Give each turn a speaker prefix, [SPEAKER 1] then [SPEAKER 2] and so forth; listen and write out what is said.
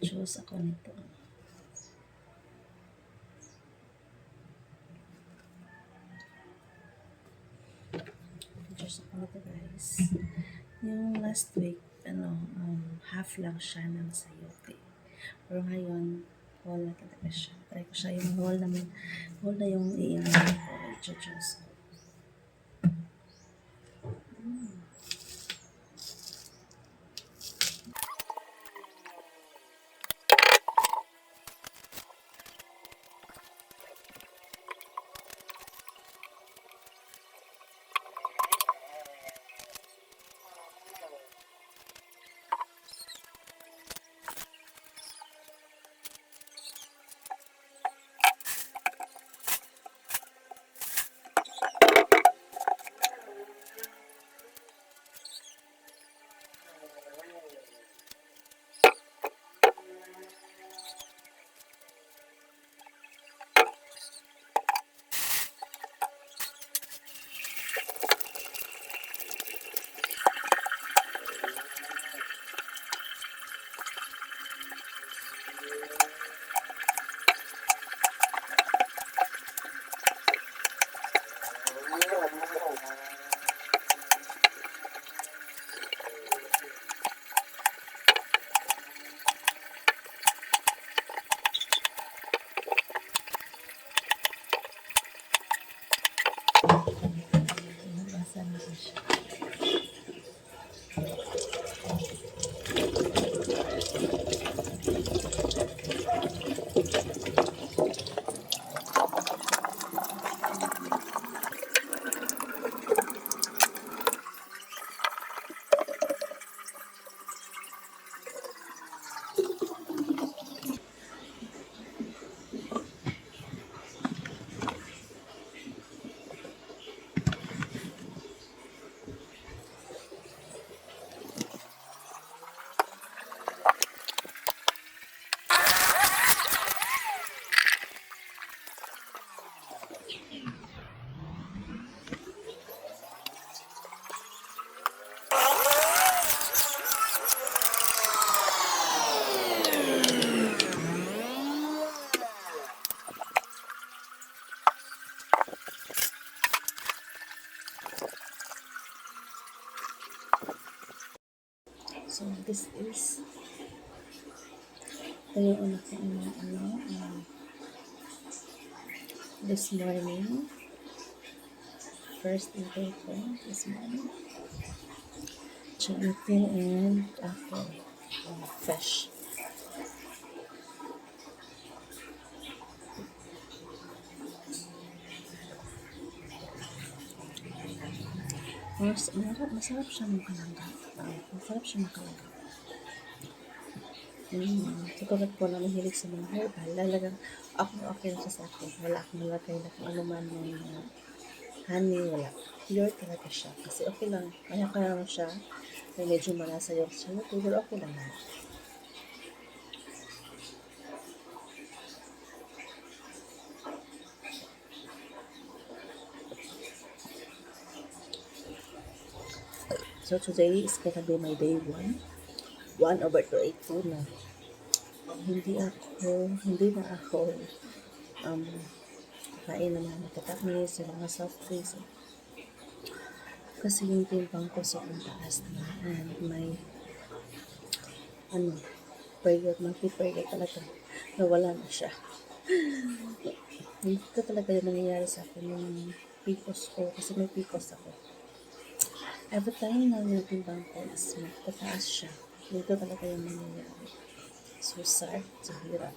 [SPEAKER 1] Choose ako nito. Choose ako nito guys. Yung last week, half lang siya ng sayote. Pero ngayon, whole na talaga siya. Try ko siya yung whole na yung iinan ko. I-choose ko. Nabasa na siya. So, this is ito yung una ko this morning. First intake ko this morning. Chicken and apple. Fish. Masarap siya makalangga. Masarap siya makalangga. Tutulad po na mahilig sa mga herbal. Lalagang ako okay na siya sa akin. Wala akong nalagay na kung ano man yung honey. Wala. Pure talaga siya. Kasi okay lang. Kaya lang siya. May medyo malasa yung siya. Pero okay lang na. So today is gonna be my day 1. 1/2 na. Hindi na ako kain na mga matatamis, sa mga soft drinks. Kasi yung timbang ko sa taas na and may period talaga. Nawala na siya. Hindi ko talaga yung nangyayari sa akin yung PCOS ko kasi may PCOS ako. Every time na yung timbang ko is matataas siya. Dito talaga yung nangyayari. So sad, sa hirap.